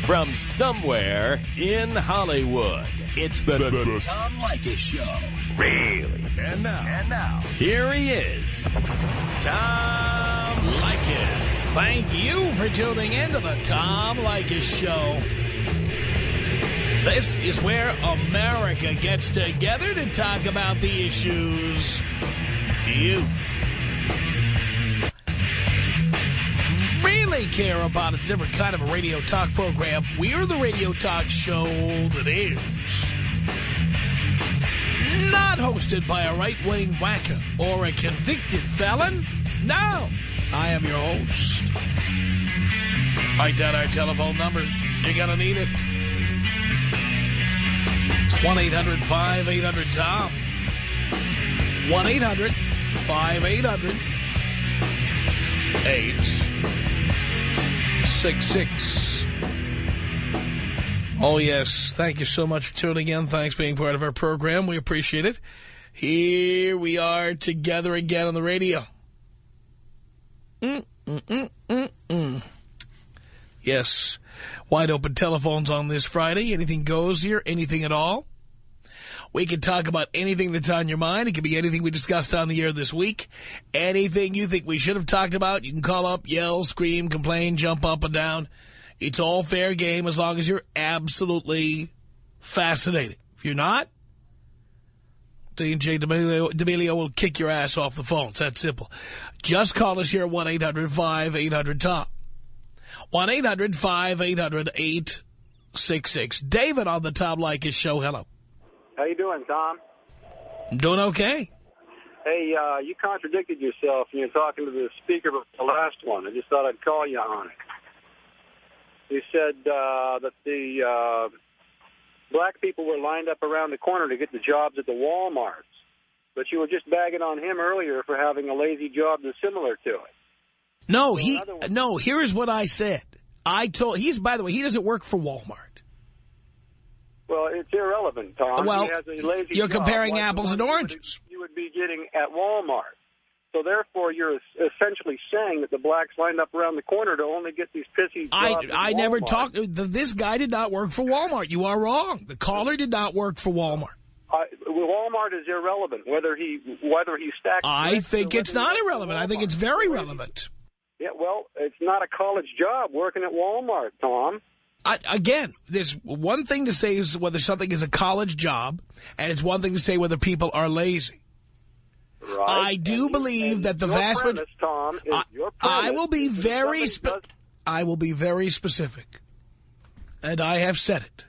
From somewhere in Hollywood, it's the Tom Leykis Show. Really? And now, here he is, Tom Leykis. Thank you for tuning in to the Tom Leykis Show. This is where America gets together to talk about the issues you really care about. It's a different kind of a radio talk program. We're the radio talk show that is not hosted by a right-wing whacker or a convicted felon. No, I am your host. Write down our telephone number. You're going to need it. It's 1-800-5800-TOM. 1-800-5800-866. Oh, yes. Thank you so much for tuning in. Thanks for being part of our program. We appreciate it. Here we are together again on the radio. Yes. Wide open telephones on this Friday. Anything goes here. Anything at all. We can talk about anything that's on your mind. It can be anything we discussed on the air this week. Anything you think we should have talked about. You can call up, yell, scream, complain, jump up and down. It's all fair game as long as you're absolutely fascinated. If you're not, DJ D'Amelio will kick your ass off the phone. It's that simple. Just call us here at 1-800-5800-TOM. 1-800-5800-866. David on the Tom Leykis Show. Hello. How you doing, Tom? I'm doing okay. Hey, you contradicted yourself when you were talking to the speaker before the last one. I just thought I'd call you on it. You said that the black people were lined up around the corner to get the jobs at the Walmarts, but you were just bagging on him earlier for having a lazy job that's similar to it. No, here's what I said. By the way, he doesn't work for Walmart. Well, it's irrelevant, Tom. Well, he has a lazy you're job comparing like apples and oranges. You would be getting at Walmart. So therefore, you're essentially saying that the blacks lined up around the corner to only get these pissy jobs at I never Walmart. talked. This guy did not work for Walmart. You are wrong. The caller did not work for Walmart. Walmart is irrelevant, whether he stacks. I think it's not irrelevant. I think it's very relevant. Yeah, well, it's not a college job working at Walmart, Tom. Again, there's one thing to say is whether something is a college job, and it's one thing to say whether people are lazy. Right. I do believe that the vast majority. Tom, is your I will be very I will be very specific, and I have said it.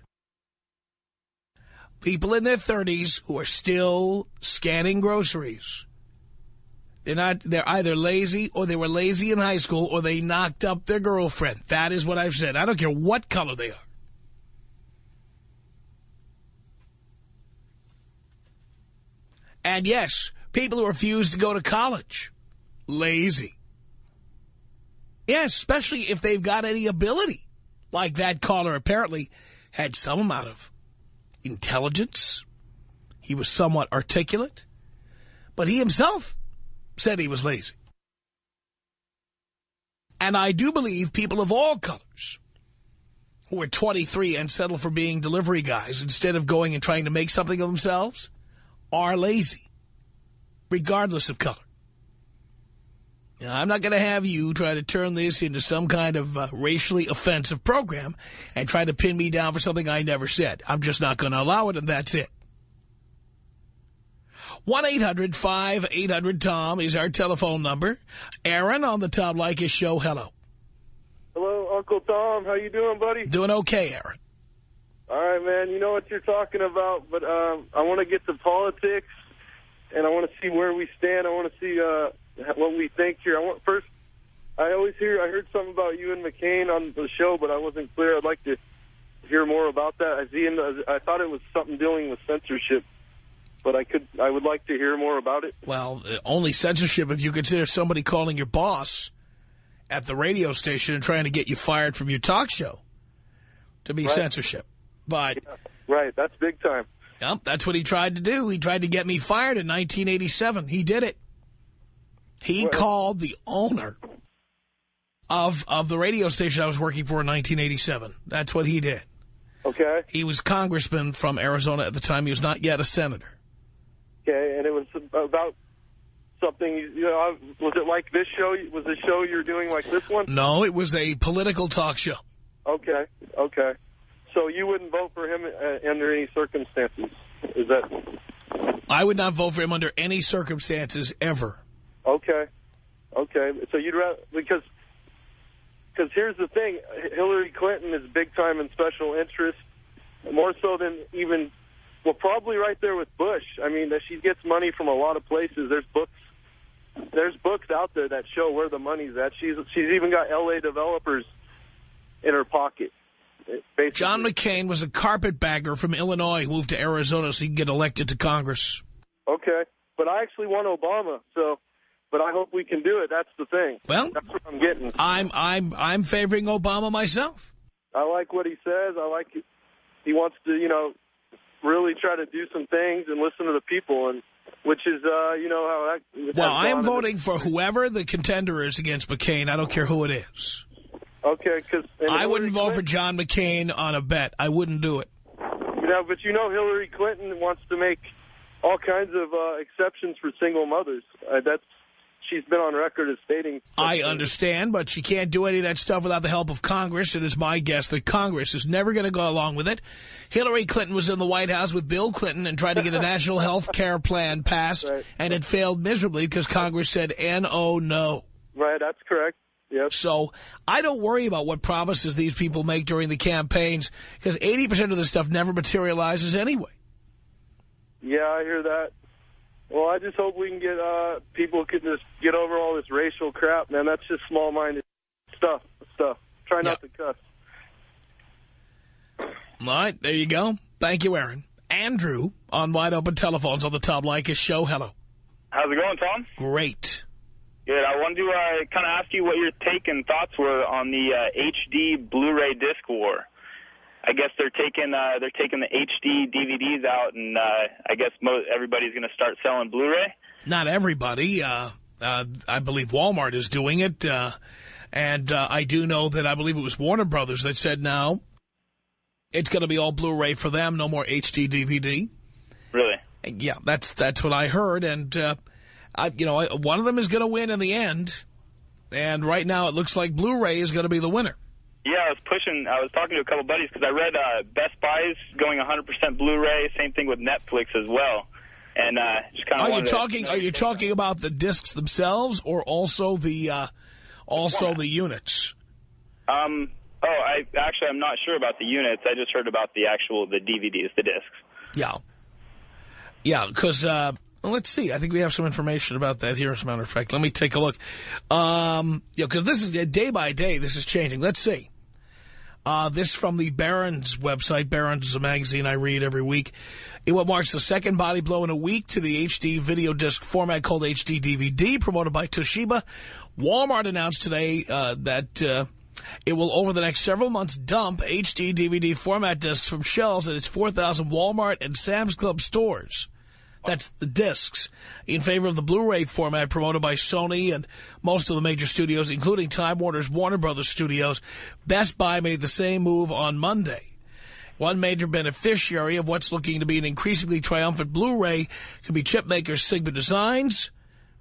People in their 30s who are still scanning groceries. They're either lazy or they were lazy in high school or they knocked up their girlfriend. That is what I've said. I don't care what color they are. And yes, people who refuse to go to college, lazy. Yes, especially if they've got any ability. Like that caller apparently had some amount of intelligence. He was somewhat articulate. But he himself said he was lazy. And I do believe people of all colors who are 23 and settle for being delivery guys instead of going and trying to make something of themselves are lazy, regardless of color. Now, I'm not going to have you try to turn this into some kind of racially offensive program and try to pin me down for something I never said. I'm just not going to allow it, and that's it. 1-800-5800-TOM is our telephone number. Aaron on the Tom Leykis Show. Hello. Hello, Uncle Tom. How you doing, buddy? Doing okay, Aaron. All right, man. You know what you're talking about, but I want to get to politics, and I want to see where we stand. I want to see what we think here. I heard something about you and McCain on the show, but I wasn't clear. I'd like to hear more about that. I thought it was something dealing with censorship. But I would like to hear more about it. Well, only censorship if you consider somebody calling your boss at the radio station and trying to get you fired from your talk show to be censorship. But yeah, right, that's big time. Yep, that's what he tried to do. He tried to get me fired in 1987. He did it. He called the owner of the radio station I was working for in 1987. That's what he did. Okay. He was congressman from Arizona at the time. He was not yet a senator. Okay, and it was about something, you know, was it like this show? Was the show you're doing like this one? No, it was a political talk show. Okay, okay. So you wouldn't vote for him under any circumstances? Is that... I would not vote for him under any circumstances ever. Okay, okay. So you'd rather... Because here's the thing. Hillary Clinton is big time in special interest, more so than even... Well, probably right there with Bush. I mean, that she gets money from a lot of places. There's books out there that show where the money's at. She's even got L.A. developers in her pocket. Basically. John McCain was a carpetbagger from Illinois who moved to Arizona so he could get elected to Congress. Okay, but I actually want Obama, but I hope we can do it. That's the thing. Well, that's what I'm getting. I'm favoring Obama myself. I like what he says. I like it. He wants to, you know, really try to do some things and listen to the people, and which is, you know, how that... Well, I am voting for whoever the contender is against McCain. I don't care who it is. Okay, because... I wouldn't vote for John McCain on a bet. I wouldn't do it. Yeah, but you know Hillary Clinton wants to make all kinds of exceptions for single mothers. She's been on record as stating... I understand, but she can't do any of that stuff without the help of Congress. It is my guess that Congress is never going to go along with it. Hillary Clinton was in the White House with Bill Clinton and tried to get a national health care plan passed, right. And it failed miserably because Congress said N-O, no. Right, that's correct. Yep. So I don't worry about what promises these people make during the campaigns because 80% of this stuff never materializes anyway. Yeah, I hear that. Well, I just hope we can get people can just get over all this racial crap, man. That's just small-minded stuff. Try not to cuss. All right, there you go. Thank you, Aaron. Andrew on Wide Open Telephones on the Tom Leykis Show. Hello. How's it going, Tom? Great. Good. I wanted to kind of ask you what your take and thoughts were on the HD Blu-ray disc war. I guess they're taking the HD DVDs out, and I guess everybody's going to start selling Blu-ray. Not everybody. I believe Walmart is doing it, and I do know that I believe it was Warner Brothers that said now it's going to be all Blu-ray for them, no more HD DVD. Really? Yeah, that's what I heard, and one of them is going to win in the end, and right now it looks like Blu-ray is going to be the winner. Yeah, I was talking to a couple buddies because I read Best Buy's going 100% Blu-ray, same thing with Netflix as well. And just kind of Are you talking about the discs themselves or also the units? I'm not sure about the units. I just heard about the DVDs, the discs. Yeah. Yeah, because let's see. I think we have some information about that here, as a matter of fact. Let me take a look. Because this is day by day, this is changing. Let's see. This from the Barron's website. Barron's is a magazine I read every week. In what marks the second body blow in a week to the HD video disc format called HD DVD, promoted by Toshiba, Walmart announced today that it will, over the next several months, dump HD DVD format discs from shelves at its 4,000 Walmart and Sam's Club stores. That's the discs, in favor of the Blu-ray format promoted by Sony and most of the major studios, including Time Warner's Warner Brothers Studios. Best Buy made the same move on Monday. One major beneficiary of what's looking to be an increasingly triumphant Blu-ray could be chip maker Sigma Designs,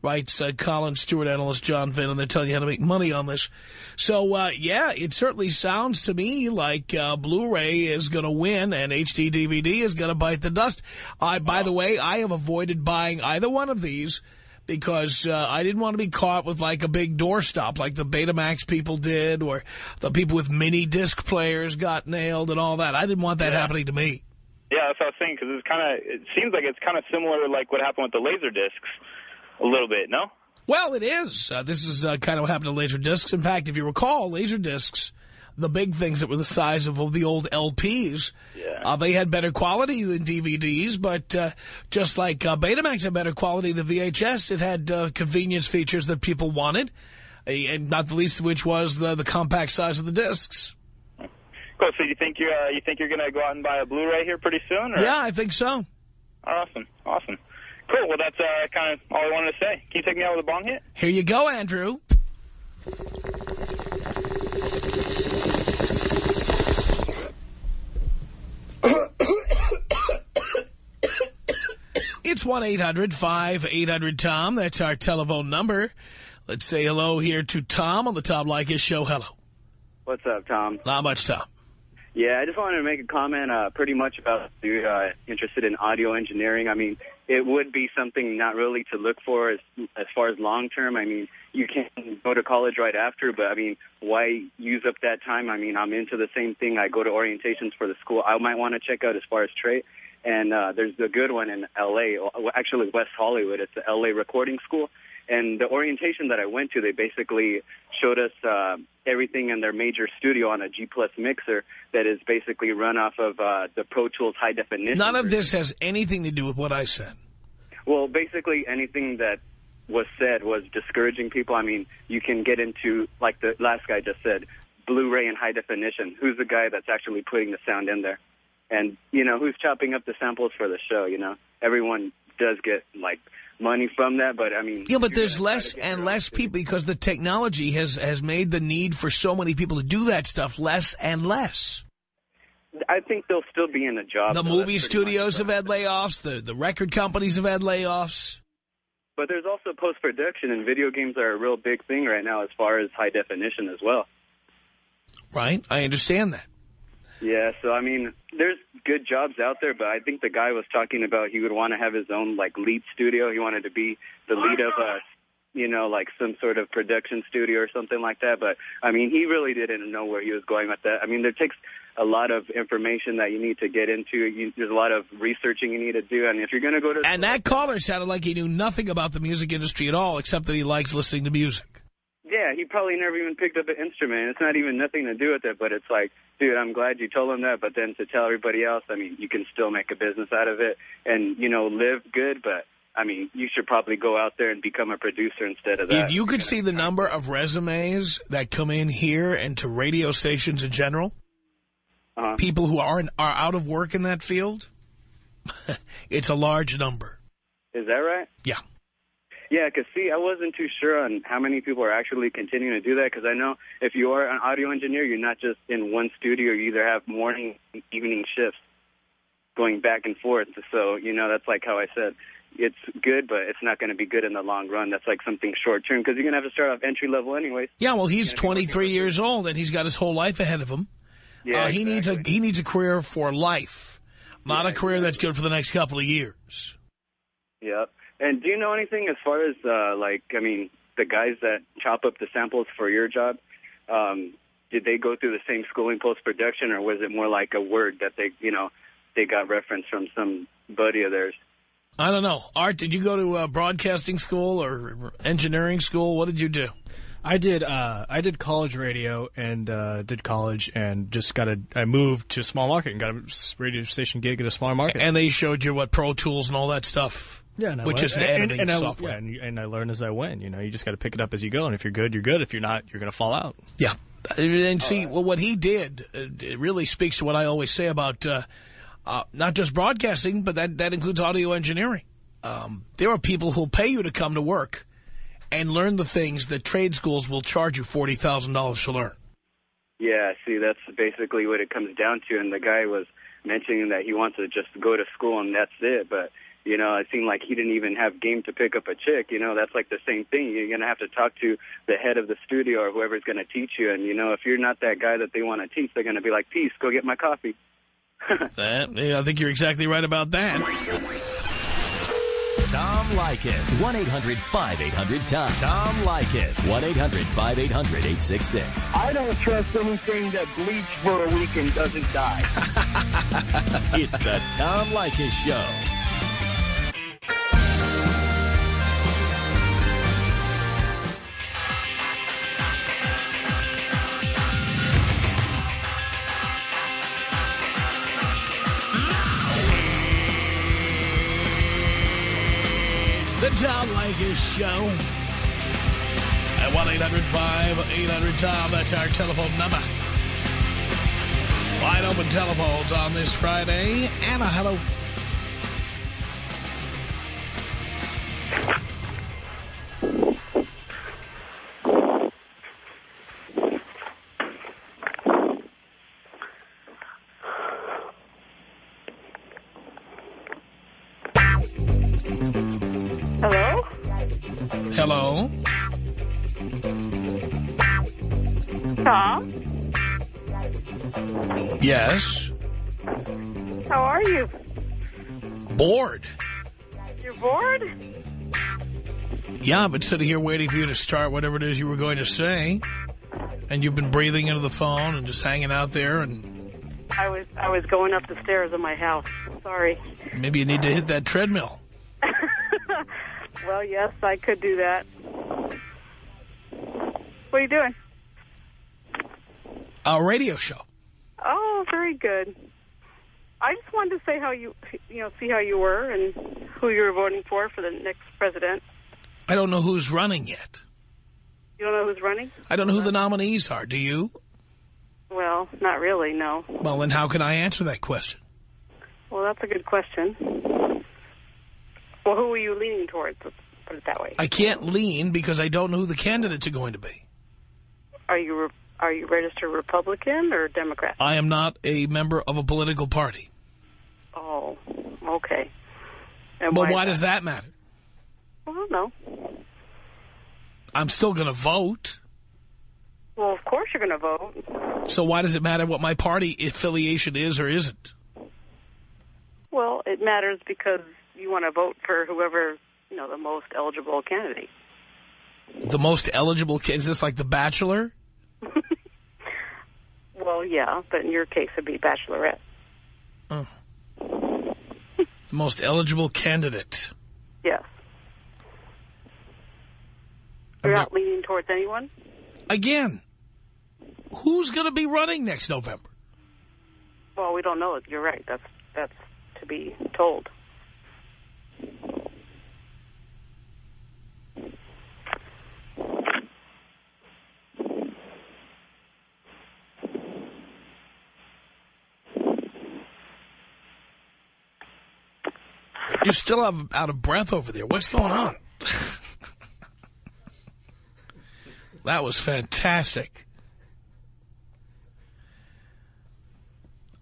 writes Collins Stewart analyst John Finn, and they're telling you how to make money on this. So, yeah, it certainly sounds to me like Blu-ray is going to win and HD DVD is going to bite the dust. By the way, I have avoided buying either one of these because I didn't want to be caught with like a big doorstop like the Betamax people did, or the people with mini disc players got nailed and all that. I didn't want that happening to me. Yeah, that's what I was saying, because it seems like it's kind of similar like what happened with the laser discs. A little bit, no? Well, it is. This is kind of what happened to laser discs. In fact, if you recall, laser discs, the big things that were the size of the old LPs, they had better quality than DVDs, but just like Betamax had better quality than VHS, it had convenience features that people wanted, and not the least of which was the compact size of the discs. Cool. So you think you're going to go out and buy a Blu-ray here pretty soon? Or? Yeah, I think so. Awesome. Cool. Well, that's kind of all I wanted to say. Can you take me out with a bong hit? Here you go, Andrew. 1-800-5800-TOM. That's our telephone number. Let's say hello here to Tom on the Tom Leykis Show. Hello. What's up, Tom? Not much, Tom. Yeah, I just wanted to make a comment pretty much about you interested in audio engineering. I mean, it would be something not really to look for as far as long-term. I mean, you can go to college right after, but, I mean, why use up that time? I mean, I'm into the same thing. I go to orientations for the school I might want to check out as far as trade. And there's a good one in L.A., actually West Hollywood. It's the L.A. Recording School. And the orientation that I went to, they basically showed us everything in their major studio on a G-Plus mixer that is basically run off of the Pro Tools high definition. None of this has anything to do with what I said. Well, basically anything that was said was discouraging people. I mean, you can get into, like the last guy just said, Blu-ray and high definition. Who's the guy that's actually putting the sound in there? And, you know, who's chopping up the samples for the show, you know? Everyone does get, like, money from that, but I mean... Yeah, but there's less and less people because the technology has made the need for so many people to do that stuff less and less. I think they'll still be in a job. The movie studios have had layoffs. The record companies have had layoffs. But there's also post-production, and video games are a real big thing right now as far as high definition as well. Right, I understand that. Yeah, so, I mean, there's good jobs out there, but I think the guy was talking about he would want to have his own, like, lead studio. He wanted to be the lead of a, you know, like some sort of production studio or something like that. But, I mean, he really didn't know where he was going with that. I mean, there takes a lot of information that you need to get into. There's a lot of researching you need to do. And if you're going to go to... And that caller sounded like he knew nothing about the music industry at all, except that he likes listening to music. Yeah, he probably never even picked up an instrument. It's not even nothing to do with it, but it's like, dude, I'm glad you told him that. But then to tell everybody else, I mean, you can still make a business out of it and, you know, live good. But, I mean, you should probably go out there and become a producer instead of that. If you could see the number of resumes that come in here and to radio stations in general, people who are out of work in that field, it's a large number. Is that right? Yeah. Yeah, because, see, I wasn't too sure on how many people are actually continuing to do that, because I know if you are an audio engineer, you're not just in one studio. You either have morning and evening shifts going back and forth. So, you know, that's like how I said, it's good, but it's not going to be good in the long run. That's like something short-term, because you're going to have to start off entry-level anyways. Yeah, well, he's 23 years old, and he's got his whole life ahead of him. Yeah, exactly. He needs a career for life, not a career that's good for the next couple of years. Yep. And do you know anything as far as, like, I mean, the guys that chop up the samples for your job, did they go through the same schooling post-production, or was it more like a word that they, you know, they got reference from some buddy of theirs? I don't know. Art, did you go to broadcasting school or engineering school? What did you do? I did college radio and did college and just I moved to a small market and got a radio station gig at a smaller market. And they showed you what Pro Tools and all that stuff. Yeah, which is an editing software. And I learned as I went. You know, you just got to pick it up as you go. And if you're good, you're good. If you're not, you're going to fall out. Yeah. And see, well, what he did, it really speaks to what I always say about not just broadcasting, but that includes audio engineering. There are people who'll pay you to come to work and learn the things that trade schools will charge you $40,000 to learn. Yeah, see, that's basically what it comes down to. And the guy was mentioning that he wants to just go to school and that's it. But, you know, it seemed like he didn't even have game to pick up a chick. You know, that's like the same thing. You're going to have to talk to the head of the studio or whoever's going to teach you. And, you know, if you're not that guy that they want to teach, they're going to be like, peace, go get my coffee. I think you're exactly right about that. Tom Leykis. 1-800-5800-TOM. Tom Leykis. 1-800-5800-866. I don't trust anything that bleeds for a week and doesn't die. It's the Tom Leykis Show. The Tom Leykis Show at 1-800-5800-TOM. That's our telephone number. Wide open telephones on this Friday. Anna, hello. Hello? Hello? Tom? Yes? How are you? Bored. You're bored? Yeah, I've been sitting here waiting for you to start whatever it is you were going to say. And you've been breathing into the phone and just hanging out there. And I was going up the stairs of my house. Sorry. Maybe you need to hit that treadmill. Well, yes, I could do that. What are you doing? A radio show. Oh, very good. I just wanted to say how see how you were and who you were voting for the next president. I don't know who's running yet. You don't know who's running? I don't know who the nominees are. Do you? Well, not really, no. Well, then how can I answer that question? Well, that's a good question. Well, who are you leaning towards? Let's put it that way. I can't lean because I don't know who the candidates are going to be. Are you registered Republican or Democrat? I am not a member of a political party. Oh, okay. And But why does that matter? I don't know. I'm still going to vote. Well, of course you're going to vote. So why does it matter what my party affiliation is or isn't? Well, it matters because you want to vote for whoever, the most eligible candidate. The most eligible? Is this like The Bachelor? Well, yeah, but in your case it'd be Bachelorette. Oh. The most eligible candidate. Yes. You're not leaning towards anyone? Again, who's going to be running next November? Well, we don't know. You're right. That's to be told. You're still out of breath over there. What's going on? That was fantastic.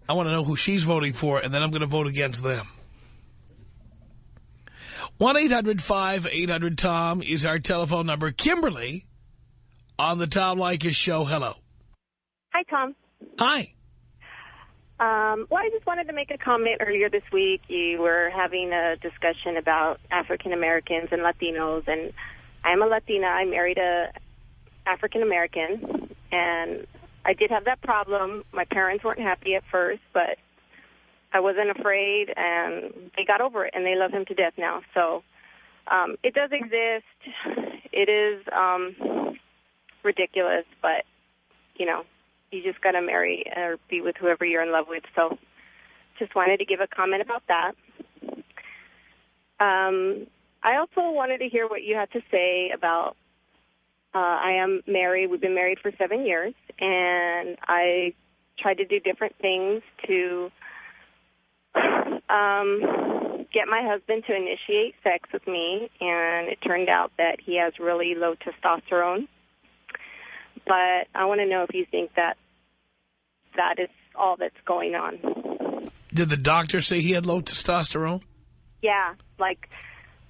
I want to know who she's voting for, and then I'm going to vote against them. 1-800-5800-TOM is our telephone number. Kimberly on the Tom Leykis Show. Hello. Hi, Tom. Hi. Well, I just wanted to make a comment. Earlier this week, you were having a discussion about African Americans and Latinos, and I'm a Latina. I married a African American, and I did have that problem. My parents weren't happy at first, but I wasn't afraid, and they got over it, and they love him to death now. So it does exist. It is ridiculous, but, you just got to marry or be with whoever you're in love with. So just wanted to give a comment about that. I also wanted to hear what you had to say about I am married. We've been married for 7 years, and I tried to do different things to get my husband to initiate sex with me, and it turned out that he has really low testosterone. But I want to know if you think that is all that's going on. Did the doctor say he had low testosterone? Yeah,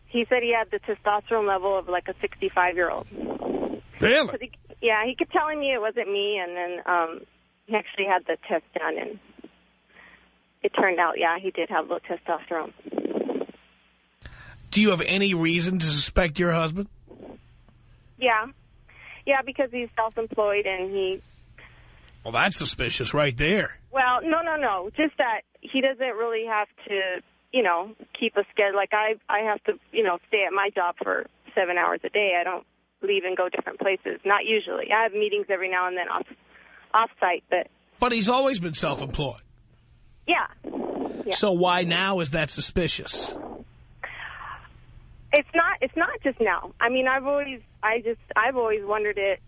he said he had the testosterone level of like a 65-year-old. Really? He kept telling me it wasn't me, and then he actually had the test done, and it turned out, he did have low testosterone. Do you have any reason to suspect your husband? Yeah. Yeah, because he's self-employed and he... Well, that's suspicious right there. Well, no. Just that he doesn't really have to, keep a schedule. Like, I have to, stay at my job for 7 hours a day. I don't leave and go different places. Not usually. I have meetings every now and then off-site, but... But he's always been self-employed. Yeah. So why now is that suspicious? It's not just now. I mean, I've always wondered it.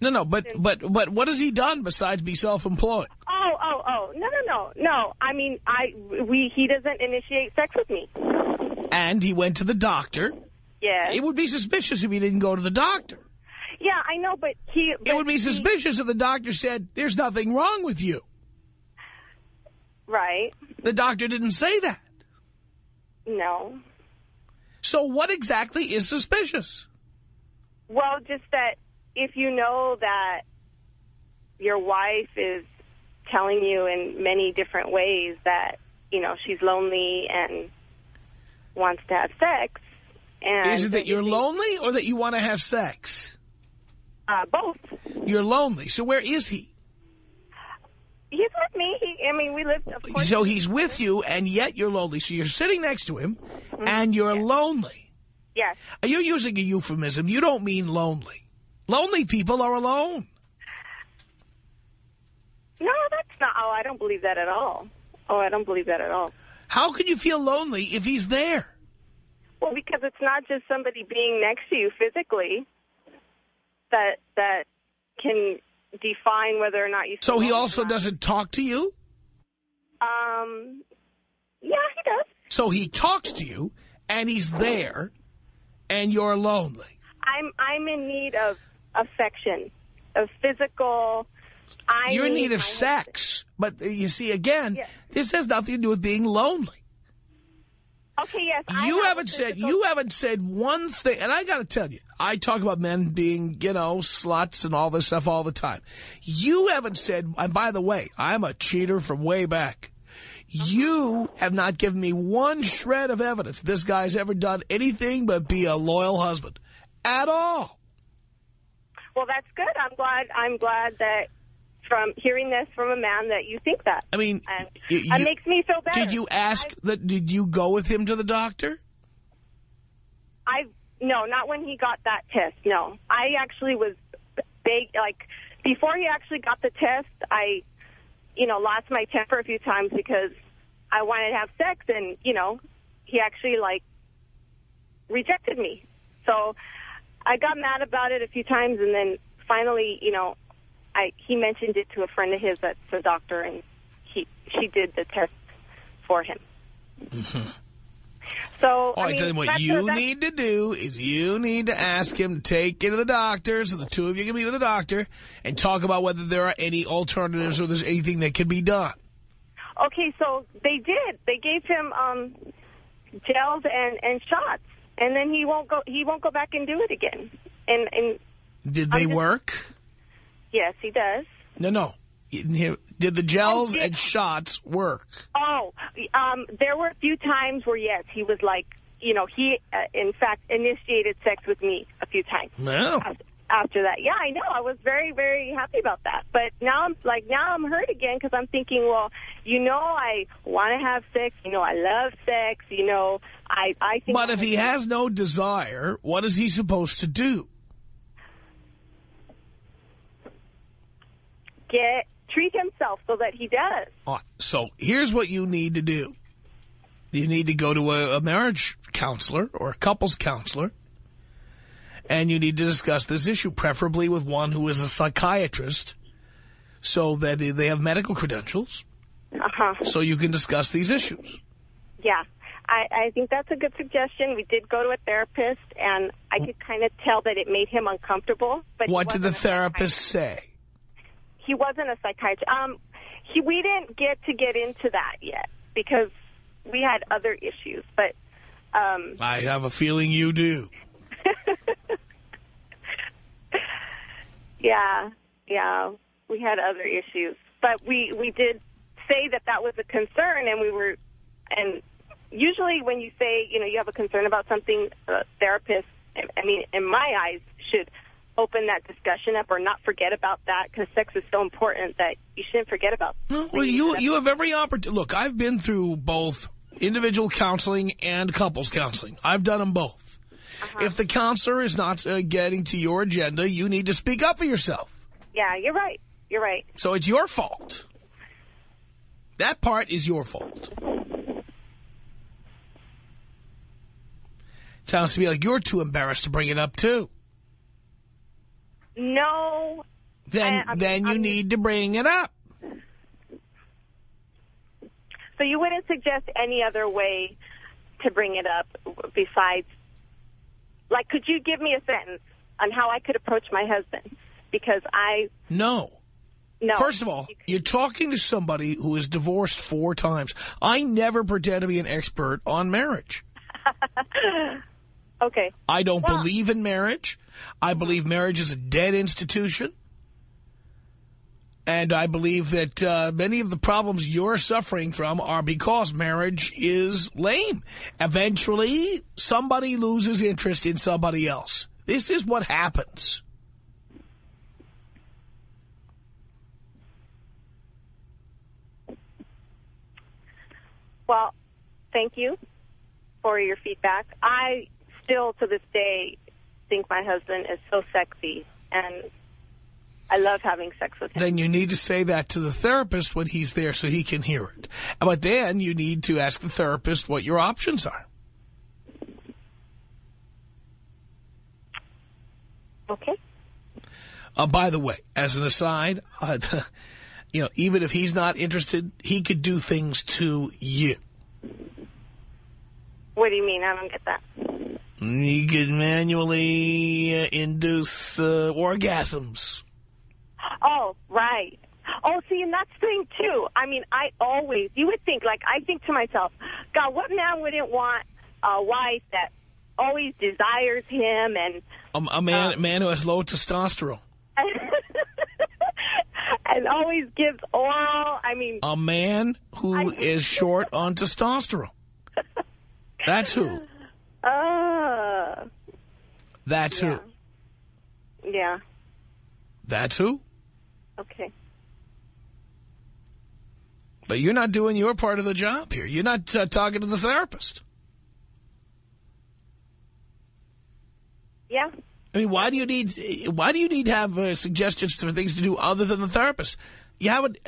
No, but what has he done besides be self-employed? Oh, no. I mean, he doesn't initiate sex with me. And he went to the doctor. Yes. It would be suspicious if he didn't go to the doctor. Yeah, I know, but it would be suspicious if the doctor said, there's nothing wrong with you. Right. The doctor didn't say that. No. So what exactly is suspicious? Well, just that if you know that your wife is telling you in many different ways that, you know, she's lonely and wants to have sex. And is it that you're lonely or that you want to have sex? Both. You're lonely. So where is he? He's with me. We live, of course. So he's with you, and yet you're lonely. So you're sitting next to him, and you're lonely. Yes. You're using a euphemism. You don't mean lonely. Lonely people are alone. No, that's not. Oh, I don't believe that at all. How can you feel lonely if he's there? Well, because it's not just somebody being next to you physically that can define whether or not you feel So he lonely also doesn't talk to you? Yeah, he does. So he talks to you, and he's there, and you're lonely. I'm in need of affection, of physical. You're in need of sex. But you see, again, this has nothing to do with being lonely. Okay, yes. You haven't said one thing, and I got to tell you, I talk about men being, you know, sluts and all this stuff all the time. You haven't said, and by the way, I'm a cheater from way back. You have not given me one shred of evidence this guy's ever done anything but be a loyal husband at all. Well, that's good. I'm glad that from hearing this from a man that you think that. I mean, it makes me feel better. Did you ask did you go with him to the doctor? No, not when he got that test, no. I actually was before he actually got the test, I, lost my temper a few times because I wanted to have sex and, he actually, rejected me. So I got mad about it a few times and then finally, he mentioned it to a friend of his that's a doctor, and she did the test for him. Mm-hmm. So, all right, then what you need to do is you need to ask him to take you to the doctor so the two of you can meet with the doctor and talk about whether there are any alternatives or there's anything that can be done. Okay, so they did. They gave him gels and shots, and then he won't go back and do it again. And did they work? Yes, he does. No. Did the gels and shots work? Oh, there were a few times where, yes, he was like, he, in fact, initiated sex with me a few times. No. After that. Yeah, I know. I was very, very happy about that. But now I'm hurt again because I'm thinking, well, I want to have sex. I love sex. I think. But if he has no desire, what is he supposed to do? Treat himself so that he does. All right, so here's what you need to do. You need to go to a marriage counselor or a couples counselor, and you need to discuss this issue, preferably with one who is a psychiatrist, so that they have medical credentials, so you can discuss these issues. Yeah, I think that's a good suggestion. We did go to a therapist, and I could kind of tell that it made him uncomfortable. But what did the therapist say? He wasn't a psychiatrist. We didn't get into that yet because we had other issues. But I have a feeling you do. Yeah, we had other issues. But we did say that was a concern, and usually when you say, you have a concern about something, a therapist, in my eyes, should open that discussion up or not forget about that because sex is so important that you shouldn't forget about. Well, you have every opportunity. Look, I've been through both individual counseling and couples counseling. I've done them both. If the counselor is not getting to your agenda, you need to speak up for yourself. Yeah, you're right. You're right. So it's your fault. That part is your fault. Sounds to me like you're too embarrassed to bring it up, too. No. Then you need to bring it up. So you wouldn't suggest any other way to bring it up besides, could you give me a sentence on how I could approach my husband? Because No. First of all, you're talking to somebody who is divorced 4 times. I never pretend to be an expert on marriage. Okay. I don't believe in marriage. I believe marriage is a dead institution. And I believe that many of the problems you're suffering from are because marriage is lame. Eventually, somebody loses interest in somebody else. This is what happens. Well, thank you for your feedback. I still, to this day, think my husband is so sexy, and I love having sex with him. Then you need to say that to the therapist when he's there so he can hear it. But then you need to ask the therapist what your options are. Okay. By the way, as an aside, you know, even if he's not interested, he could do things to you. What do you mean? I don't get that. He could manually induce orgasms. Oh, right. Oh, see, and that's the thing, too. I mean, you would think, like, I think to myself, God, what man wouldn't want a wife that always desires him and... A man who has low testosterone. And always gives oral, I mean... A man who is short on testosterone. That's who. That's who. Yeah. That's who. Okay. But you're not doing your part of the job here. You're not talking to the therapist. Yeah. I mean, why do you need to have suggestions for things to do other than the therapist? You haven't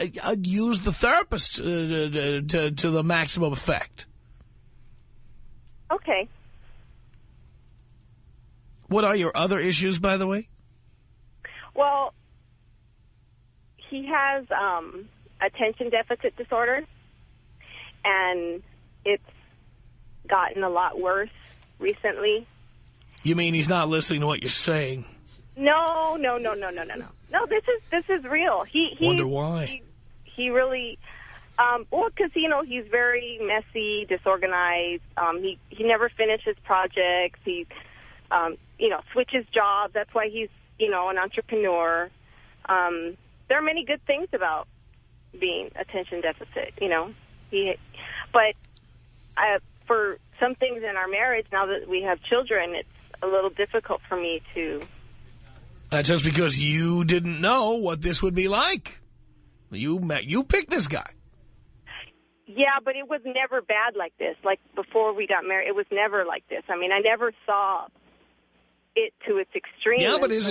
used the therapist to the maximum effect. Okay. What are your other issues, by the way? Well, he has attention deficit disorder, and it's gotten a lot worse recently. You mean he's not listening to what you're saying? No. No, this is real. Wonder why? He really, well, because, you know, he's very messy, disorganized. He never finishes projects. He, you know, switches jobs. That's why he's, you know, an entrepreneur. There are many good things about being attention deficit, you know. But for some things in our marriage, now that we have children, it's a little difficult for me to... That's just because you didn't know what this would be like. You picked this guy. Yeah, but it was never bad like this. Like, before we got married, it was never like this. I mean, I never saw it to its extreme. Yeah, but his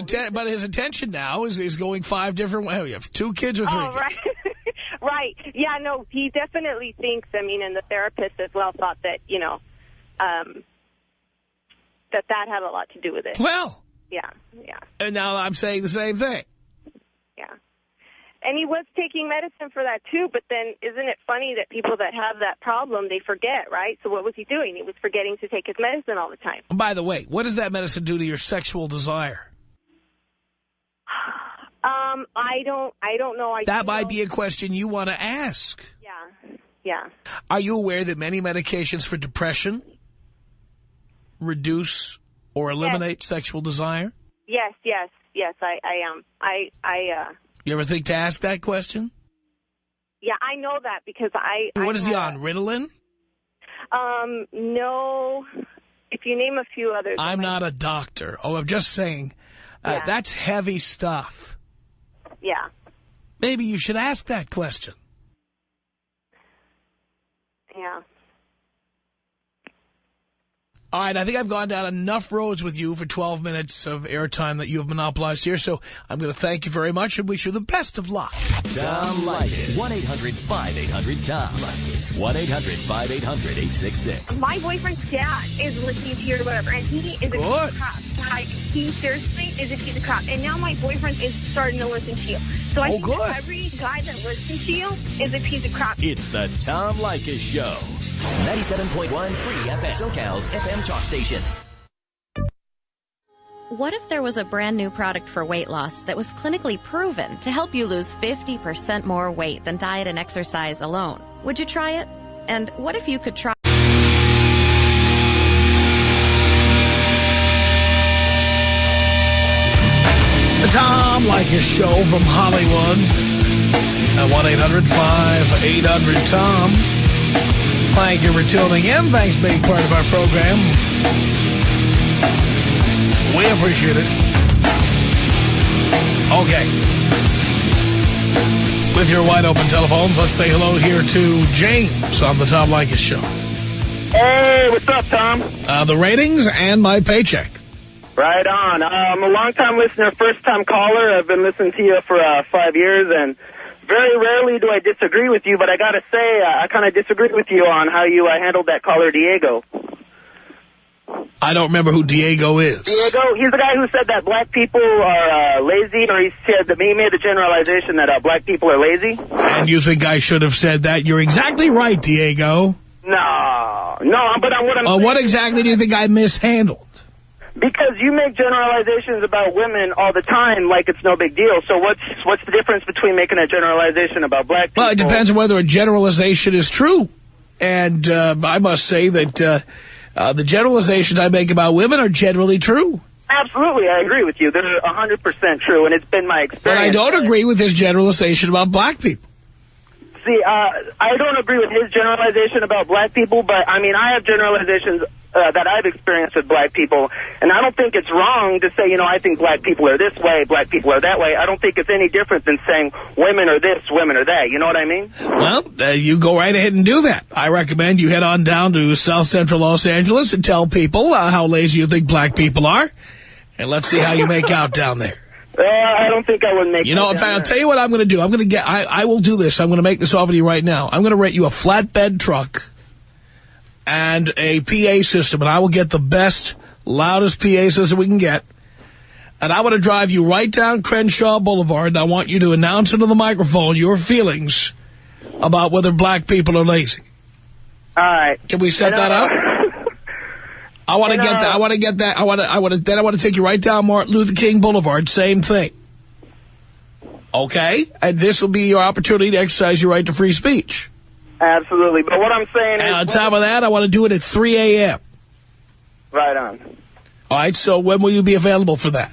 attention now is going 5 different ways. You have 2 kids or 3 kids. Right. Right. Yeah, no, he definitely thinks, I mean, and the therapist as well thought that, you know, that had a lot to do with it. Well. Yeah. And now I'm saying the same thing. Yeah. And he was taking medicine for that, too, but then isn't it funny that people that have that problem, they forget, right? So what was he doing? He was forgetting to take his medicine all the time. And by the way, what does that medicine do to your sexual desire? I don't know. That might be a question you want to ask. Yeah. Are you aware that many medications for depression reduce or eliminate sexual desire? Yes, I am. You ever think to ask that question? Yeah, I know that because What is he on, Ritalin? No. If you name a few others. I'm not a doctor. Oh, I'm just saying, that's heavy stuff. Yeah. Maybe you should ask that question. Yeah. All right, I think I've gone down enough roads with you for 12 minutes of airtime that you have monopolized here, so I'm going to thank you very much and wish you the best of luck. Tom Leykis. 1-800-5800-TOM. 1-800-5800-866. My boyfriend's dad is listening to you or whatever, and he is a piece of crap. Like, he seriously is a piece of crap. And now my boyfriend is starting to listen to you. So I think that every guy that listens to you is a piece of crap. It's the Tom Leykis Show. 97.1 Free FM. SoCal's FM talk station. What if there was a brand new product for weight loss that was clinically proven to help you lose 50% more weight than diet and exercise alone? Would you try it? And what if you could try... Tom Leykis Show from Hollywood at 1-800-5800-TOM. Thank you for tuning in. Thanks for being part of our program. We appreciate it. Okay. With your wide-open telephones, let's say hello here to James on the Tom Leykis Show. Hey, what's up, Tom? The ratings and my paycheck. Right on. I'm a long-time listener, first-time caller. I've been listening to you for 5 years, and very rarely do I disagree with you, but I got to say, I kind of disagree with you on how you handled that caller, Diego. I don't remember who Diego is. Diego, he's the guy who said that black people are lazy, or he made the generalization that black people are lazy. And you think I should have said that? You're exactly right, Diego. No, but what I'm saying, what exactly do you think I mishandled? Because you make generalizations about women all the time like it's no big deal. So what's the difference between making a generalization about black people? Well, it depends on whether a generalization is true. And I must say that the generalizations I make about women are generally true. Absolutely, I agree with you. They're 100% true, and it's been my experience. But I don't agree with his generalization about black people. See, I don't agree with his generalization about black people, but, I mean, I have generalizations that I've experienced with black people, and I don't think it's wrong to say, I think black people are this way, black people are that way. I don't think it's any different than saying women are this, women are that. You know what I mean? Well, you go right ahead and do that. I recommend you head on down to South Central Los Angeles and tell people how lazy you think black people are, and let's see how you make out down there. I don't think I would make. In fact, I'll tell you what I'm going to do. I will do this. I'm going to make this offer to you right now. I'm going to rent you a flatbed truck and a PA system, and I will get the best, loudest PA system we can get. And I want to drive you right down Crenshaw Boulevard, and I want you to announce into the microphone your feelings about whether black people are lazy. All right. Can we set that up? I want to get that. I want to get that. Then I want to take you right down Martin Luther King Boulevard. Same thing. Okay? And this will be your opportunity to exercise your right to free speech. Absolutely. But what I'm saying is... And on top of that, I want to do it at 3 a.m. Right on. All right, so when will you be available for that?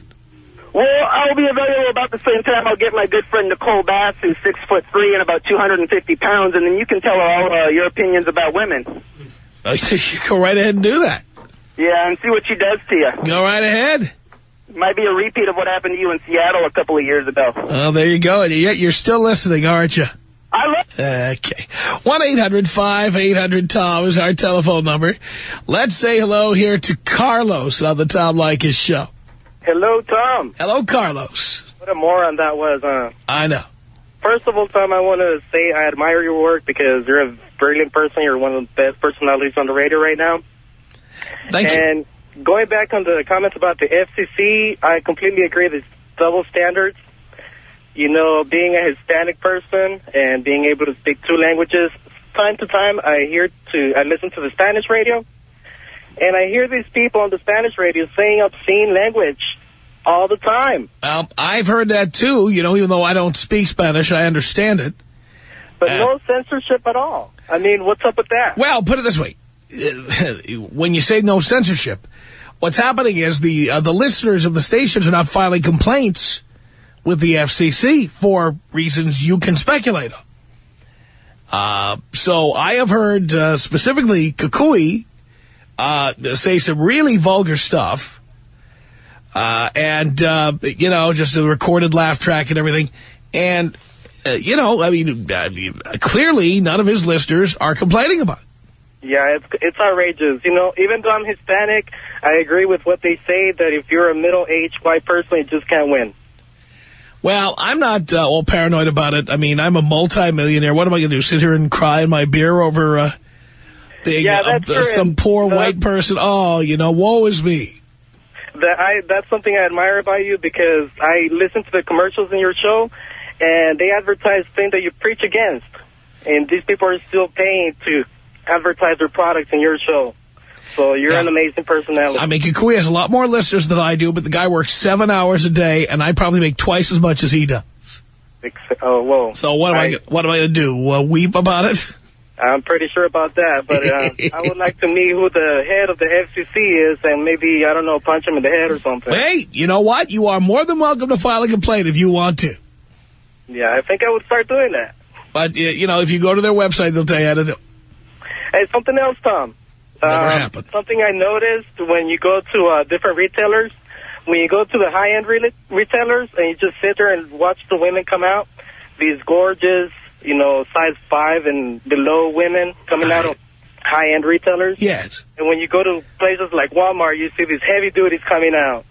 Well, I'll be available about the same time. I'll get my good friend Nicole Bass, who's 6'3" and about 250 pounds, and then you can tell her all your opinions about women. You go right ahead and do that. Yeah, and see what she does to you. Go right ahead. Might be a repeat of what happened to you in Seattle a couple of years ago. Oh, there you go. You're still listening, aren't you? I love. Okay. 1-800-5800-TOM is our telephone number. Let's say hello here to Carlos on the Tom Leykis Show. Hello, Tom. Hello, Carlos. What a moron that was, huh? I know. First of all, Tom, I want to say I admire your work because you're a brilliant person. You're one of the best personalities on the radio right now. Thank you. And going back on the comments about the FCC, I completely agree with double standards. Being a Hispanic person and being able to speak two languages, time to time I listen to the Spanish radio, and I hear these people on the Spanish radio saying obscene language all the time. I've heard that too, even though I don't speak Spanish, I understand it. But no censorship at all. I mean, what's up with that? Well, put it this way. When you say no censorship, what's happening is the listeners of the stations are not filing complaints with the FCC for reasons you can speculate on. So I have heard specifically Kukui say some really vulgar stuff, and just a recorded laugh track and everything. And, clearly none of his listeners are complaining about it. Yeah, it's outrageous. Even though I'm Hispanic, I agree with what they say, that if you're a middle-aged white person, you just can't win. Well, I'm not all paranoid about it. I mean, I'm a multi-millionaire. What am I going to do, sit here and cry in my beer over some poor white person? Oh, woe is me. That's something I admire about you, because I listen to the commercials in your show, and they advertise things that you preach against. And these people are still paying to advertise their products in your show. So you're an amazing personality. I mean, Kukui has a lot more listeners than I do, but the guy works 7 hours a day, and I probably make twice as much as he does. Oh, whoa. So what am I going to do? Weep about it? I'm pretty sure about that, but I would like to meet who the head of the FCC is and maybe, I don't know, punch him in the head or something. Hey, you know what? You are more than welcome to file a complaint if you want to. Yeah, I think I would start doing that. But, you know, if you go to their website, they'll tell you how to do it. Hey, something else, Tom. Never happened. Something I noticed when you go to different retailers, when you go to the high-end retailers and you just sit there and watch the women come out, these gorgeous, you know, size 5 and below women coming out of high-end retailers. Yes. And when you go to places like Walmart, you see these heavy duties coming out.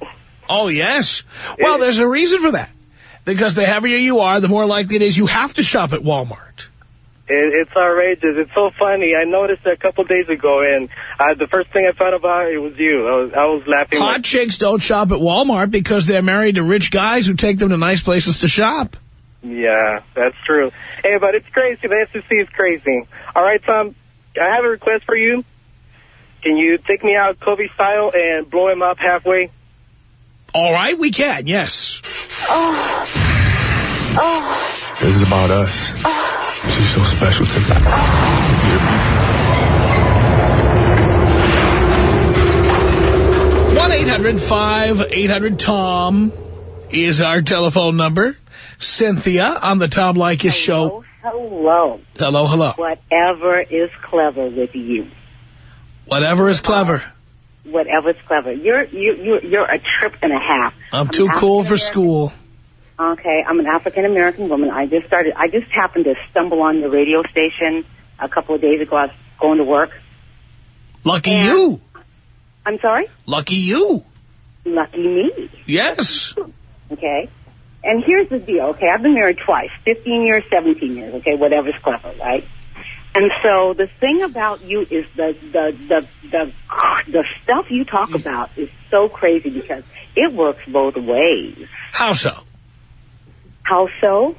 Oh, yes. Well, there's a reason for that. Because the heavier you are, the more likely it is you have to shop at Walmart. It's outrageous. It's so funny. I noticed it a couple days ago, and the first thing I thought about, it was you. I was laughing. Hot chicks don't shop at Walmart because they're married to rich guys who take them to nice places to shop. Yeah, that's true. Hey, but it's crazy. The FCC is crazy. All right, Tom, I have a request for you. Can you take me out Kobe style and blow him up halfway? All right, we can, yes. Oh. This is about us. She's so special to me. 1-800-5800-TOM is our telephone number. Cynthia on the Tom Leykis Show. Hello. Hello, hello. Whatever is clever with you. Whatever is clever. Whatever's clever. You're a trip and a half. I'm too cool for school. Okay, I'm an African-American woman. I just happened to stumble on the radio station a couple of days ago. I was going to work. Lucky you. I'm sorry? Lucky you. Lucky me. Yes. Okay. And here's the deal, okay? I've been married twice, 15 years, 17 years, okay? Whatever's clever, right? And so the thing about you is the stuff you talk about is so crazy because it works both ways. How so? How so?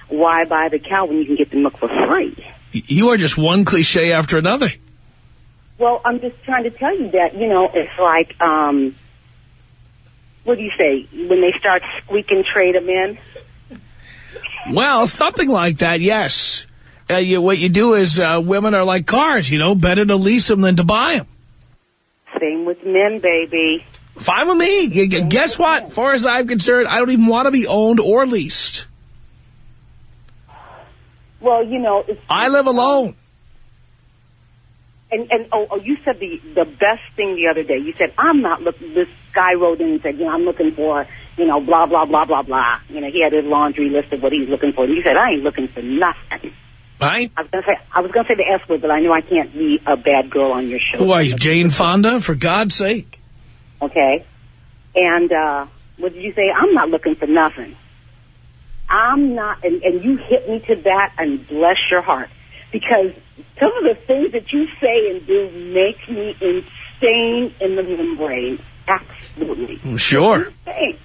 Why buy the cow when you can get the milk for free? You are just one cliche after another. Well, I'm just trying to tell you that, you know, it's like, what do you say, when they start squeaking, trade them in? Well, something like that, yes. What you do is women are like cars, you know, better to lease them than to buy them. Same with men, baby. Fine with me. Guess what? As far as I'm concerned, I don't even want to be owned or leased. Well, you know, I live alone. And you said the best thing the other day. You said, I'm not looking, this guy wrote in and said, you know, I'm looking for, you know, blah, blah, blah, blah, blah. You know, he had his laundry list of what he's looking for. And you said, I ain't looking for nothing. Right? I was gonna say the S word, but I knew I can't be a bad girl on your show. Who are you, Jane Fonda? For God's sake. Okay. And what did you say? I'm not looking for nothing. I'm not, and you hit me to that, and bless your heart. Because some of the things that you say and do make me insane in the membrane. Absolutely. Sure.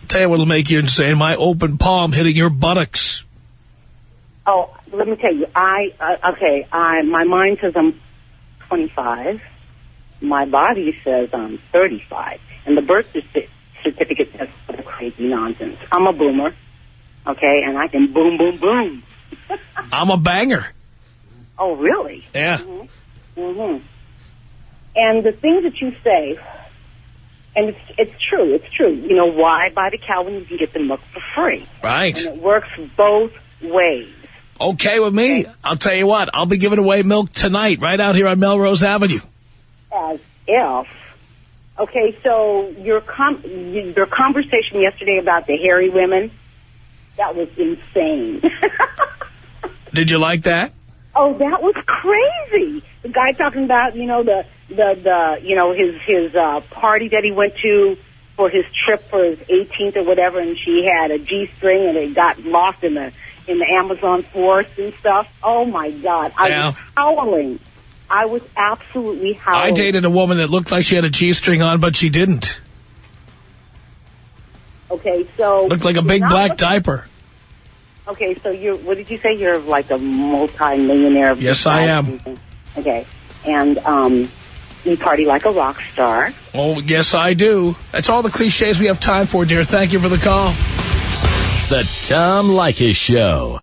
Tell you what'll make you insane. My open palm hitting your buttocks. Oh, let me tell you. My mind says I'm 25. My body says I'm 35. And the birth certificate says crazy nonsense. I'm a boomer. Okay, and I can boom, boom, boom. I'm a banger. Oh, really? Yeah. Mm-hmm. Mm-hmm. And the things that you say, and it's true. You know, why buy the cow when you can get the milk for free? Right. And it works both ways. Okay with me. I'll tell you what. I'll be giving away milk tonight right out here on Melrose Avenue. As if. Okay, so your conversation yesterday about the hairy women, that was insane. Did you like that? Oh, that was crazy. The guy talking about, you know, the you know, his party that he went to for his trip for his 18th or whatever, and she had a G-string and it got lost in the Amazon forest and stuff. Oh my God. I was howling. I was absolutely howling. I dated a woman that looked like she had a G-string on, but she didn't. Okay, so... Looked like a big black diaper. Okay, so what did you say? You're like a multi-millionaire. Yes, I am. Okay, and you party like a rock star. Oh, yes, I do. That's all the cliches we have time for, dear. Thank you for the call. The Tom Leykis Show.